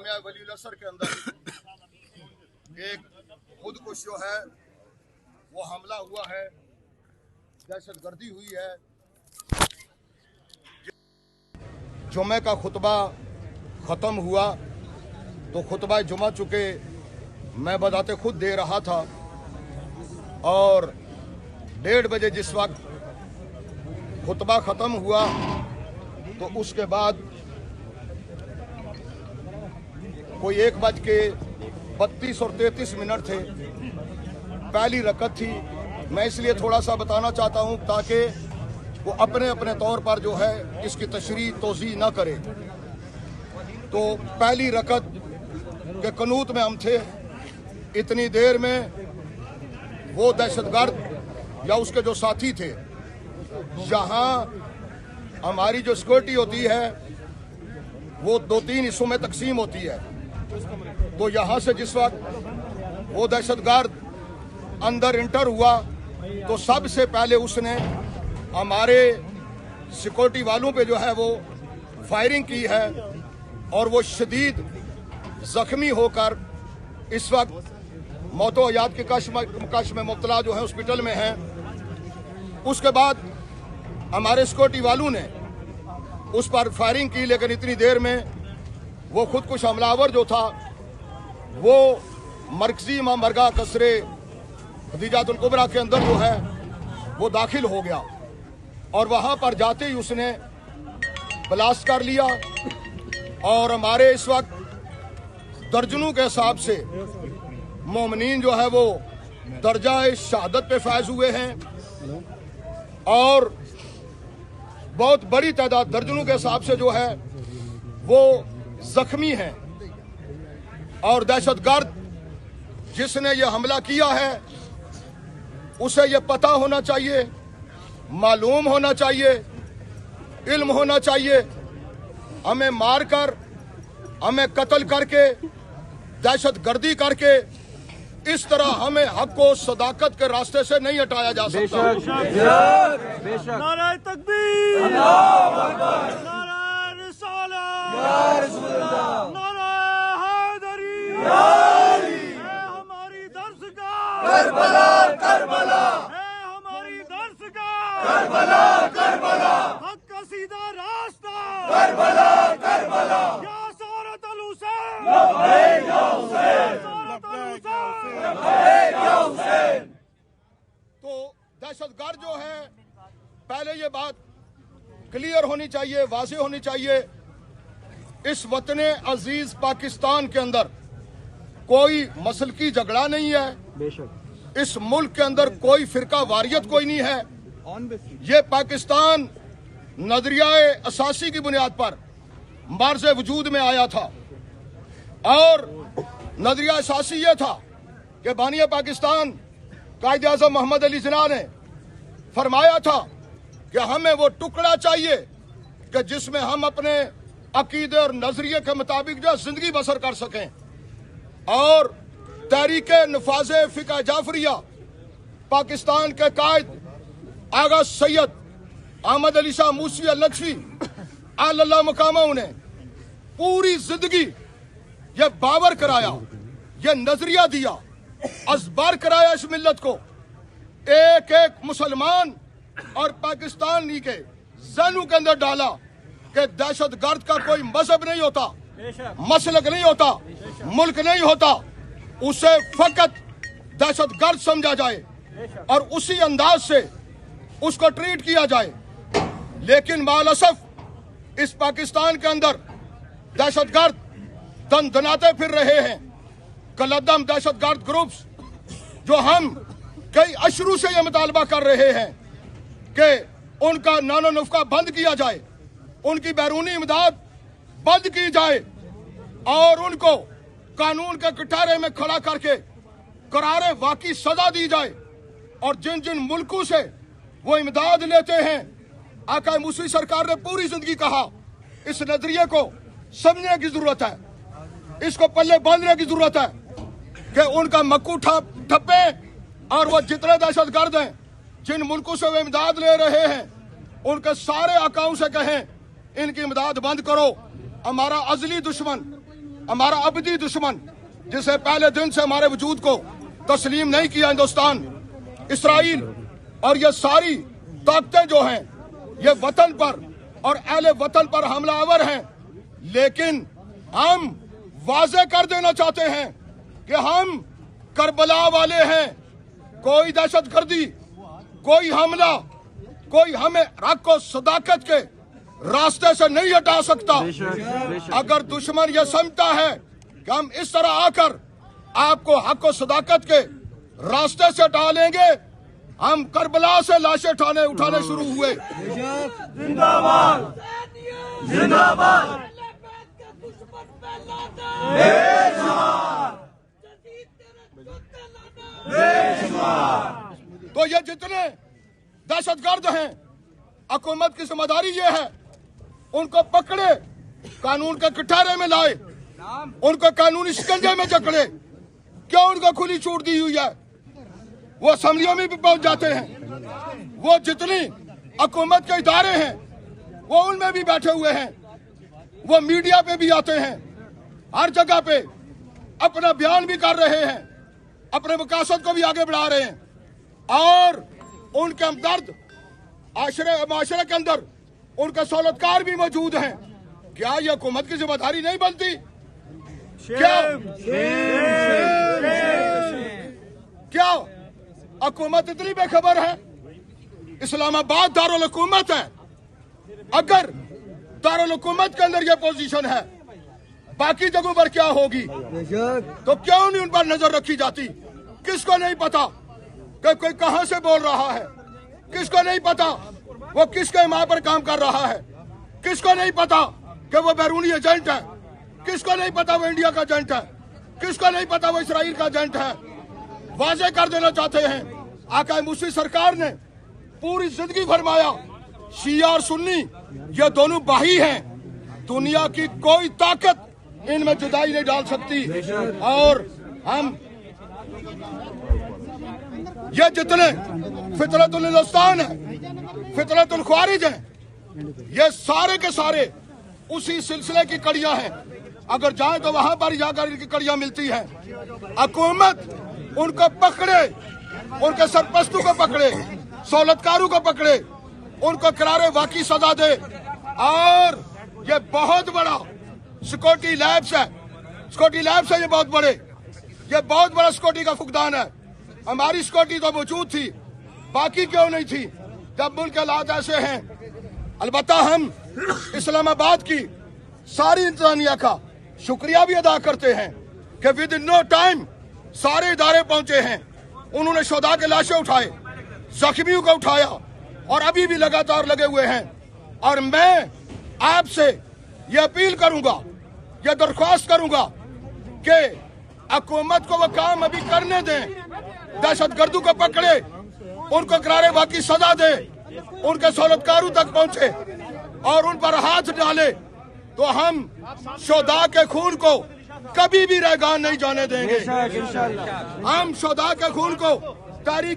जामिया वलीउल असर के अंदर एक खुदकुश जो है वो हमला हुआ है, दहशतगर्दी हुई है। जुमे का खुतबा ख़त्म हुआ तो खुतबा जुमा चुके मैं बजाते खुद दे रहा था और 1:30 बजे जिस वक्त खुतबा ख़त्म हुआ तो उसके बाद कोई 1:32 और 33 मिनट थे। पहली रकत थी। मैं इसलिए थोड़ा सा बताना चाहता हूं ताकि वो अपने अपने तौर पर जो है इसकी तशरीह तोज़ी ना करे। तो पहली रकत के कनूत में हम थे। इतनी देर में वो दहशतगर्द या उसके जो साथी थे, यहाँ हमारी जो सिक्योरिटी होती है वो 2-3 हिस्सों में तकसीम होती है। तो यहाँ से जिस वक्त वो दहशतगर्द अंदर इंटर हुआ तो सबसे पहले उसने हमारे सिक्योरिटी वालों पे जो है वो फायरिंग की है और वो शदीद जख्मी होकर इस वक्त मौतो हयात के कश में मुब्तला जो है हॉस्पिटल में हैं। उसके बाद हमारे सिक्योरिटी वालों ने उस पर फायरिंग की, लेकिन इतनी देर में वो खुदकुश हमलावर जो था वो मरकजी इमाम बारगाह कसरे खदीजातुल कुबरा के अंदर जो है वो दाखिल हो गया और वहां पर जाते ही उसने ब्लास्ट कर लिया और हमारे इस वक्त दर्जनों के हिसाब से मोमिनीन जो है वो दर्जा शहादत पे फैज हुए हैं और बहुत बड़ी तादाद दर्जनों के हिसाब से जो है वो जख्मी हैं। और दहशतगर्द जिसने ये हमला किया है उसे ये पता होना चाहिए, मालूम होना चाहिए, इल्म होना चाहिए। हमें मारकर, हमें कत्ल करके, दहशतगर्दी करके इस तरह हमें हक को सदाकत के रास्ते से नहीं हटाया जा सकता। नारे तकबीर, नारे रिसालत, नारे हैदरी, हमारी दरसगाह करबला, करबला, हमारी दरसगाह करबला, करबला, हक का सीधा रास्ता करबला, करबला, या सौरत अल हुसैन, लब्बैक या हुसैन, तो दहशतगर्द जो है, पहले ये बात क्लियर होनी चाहिए, वाज़ेह होनी चाहिए, इस वतन अजीज पाकिस्तान के अंदर कोई मसलकी झगड़ा नहीं है। बेशक इस मुल्क के अंदर कोई फिरका वारियत कोई नहीं है। ये पाकिस्तान नजरियाए असासी की बुनियाद पर मर्ज़ वजूद में आया था और नजरिया असासी ये था कि बानिया पाकिस्तान कायदे आज़म मोहम्मद अली जिन्ना ने फरमाया था कि हमें वो टुकड़ा चाहिए कि जिसमें हम अपने अकीदे और नजरिए के मुताबिक जो जिंदगी बसर कर सकें। और तहरीक नफाज़े फ़िक़्ह जाफरिया पाकिस्तान के कायद आगा सैयद अहमद अली शाह मूसी अल-नकवी अल्लाह मकामा ने पूरी जिंदगी ये बावर कराया, ये नजरिया दिया, अजबर कराया इस मिल्लत को, एक एक मुसलमान और पाकिस्तानी के ज़हनों के अंदर डाला कि दहशतगर्द का कोई मजहब नहीं होता, मसलक नहीं होता, मुल्क नहीं होता, उसे फकत दहशतगर्द समझा जाए और उसी अंदाज से उसको ट्रीट किया जाए। लेकिन मालअसफ इस पाकिस्तान के अंदर दहशतगर्द दनाते फिर रहे हैं। कलदम दहशतगर्द ग्रुप्स जो हम कई अशरू से यह मुतालबा कर रहे हैं कि उनका नानो नुफ्का बंद किया जाए, उनकी बैरूनी इमदाद बंद की जाए और उनको कानून के कटारे में खड़ा करके करारे वाकई सजा दी जाए। और जिन जिन मुल्कों से वो इमदाद लेते हैं, आका मूसी सरकार ने पूरी जिंदगी कहा इस नजरिए को समझने की जरूरत है, इसको पल्ले बांधने की जरूरत है कि उनका मक्कू ठप्पे और वो जितने दहशतगर्द हैं जिन मुल्कों से वो इमदाद ले रहे हैं उनके सारे आकाओं से कहें इनकी इमदाद बंद करो। हमारा अजली दुश्मन हमारा अबदी दुश्मन, जिसे पहले दिन से हमारे वजूद को तस्लीम नहीं किया हिंदुस्तान, इसराइल और ये सारी ताकतें जो हैं ये वतन पर और अहले वतन पर हमलावर हैं। लेकिन हम वाजे कर देना चाहते हैं कि हम करबला वाले हैं। कोई दहशतगर्दी, कोई हमला, कोई हमें हक को सदाकत के रास्ते से नहीं हटा सकता। अगर दुश्मन ये समझता है कि हम इस तरह आकर आपको हक को सदाकत के रास्ते से हटा लेंगे, हम करबला से लाशें उठाने शुरू हुए। जिंदाबाद जिंदाबाद। तो ये जितने दहशतगर्द हैं, हुकूमत की जिम्मेदारी ये है उनको पकड़े, कानून के कटहरे में लाए, उनको कानूनी शिकंजे में जकड़े। क्यों उनको खुली छूट दी हुई है? वो असेंबलियों में भी पहुंच जाते हैं। वो जितनी हुकूमत के इदारे हैं वो उनमें भी बैठे हुए हैं। वो मीडिया पे भी आते हैं, हर जगह पे अपना बयान भी कर रहे हैं, अपने मकासद को भी आगे बढ़ा रहे हैं और उनके हमदर्द माशरे के अंदर उनके सहूलतकार भी मौजूद हैं। क्या ये हुकूमत की जिम्मेदारी नहीं बनती? क्या हुकूमत इतनी बेखबर है? इस्लामाबाद दारुल हुकूमत है। अगर दारुल हुकूमत के अंदर ये पोजीशन है, बाकी जगहों पर क्या होगी? तो क्यों नहीं उन पर नजर रखी जाती? किसको नहीं पता कि कोई कहां से बोल रहा है? किसको नहीं पता वो किसके मां पर काम कर रहा है? किसको नहीं पता कि वो बैरूनी एजेंट है? किसको नहीं पता वो इंडिया का एजेंट है? किसको नहीं पता वो इसराइल का एजेंट है? वाजे कर देना चाहते हैं। आका मुस्लिम सरकार ने पूरी जिंदगी फरमाया शिया और सुन्नी ये दोनों भाई हैं, दुनिया की कोई ताकत इनमें जुदाई नहीं डाल सकती। और हम ये जितने फितरतुल हिंदुस्तान है, फितरतुल ख्वारिज है, ये सारे के सारे उसी सिलसिले की कड़ियां हैं। अगर जाए तो वहां पर जाकर इनकी कड़ियां मिलती हैं। हुकूमत उनको पकड़े, उनके सरपरस्तों को पकड़े, सहूलतकारों को पकड़े, उनको करारे वाकई सजा दे। और ये बहुत बड़ा सिक्योरिटी लैब्स है, सिक्योरिटी लैब्स है, ये बहुत बड़ा सिक्योरिटी का फुकदान है। हमारी सिक्योरिटी तो मौजूद थी, बाकी क्यों नहीं थी जब मुल्क के हालात ऐसे हैं? अलबत्ता हम इस्लामाबाद की सारी इंतजामिया का शुक्रिया भी अदा करते हैं कि विद इन नो टाइम सारे इदारे पहुंचे हैं। उन्होंने शुहदा के लाशें उठाए, जख्मियों को उठाया और अभी भी लगातार लगे हुए हैं। और मैं आपसे ये अपील करूंगा, ये दरख्वास्त करूंगा कि हुकूमत को वो काम अभी करने दें, दहशतगर्दों को पकड़े, उनको करारे वाकई सजा दे, उनके सहूलतकारों तक पहुंचे और उन पर हाथ डाले, तो हम शुहदा के खून को कभी भी रैगान नहीं जाने देंगे। हम शुहदा के खून को तारीख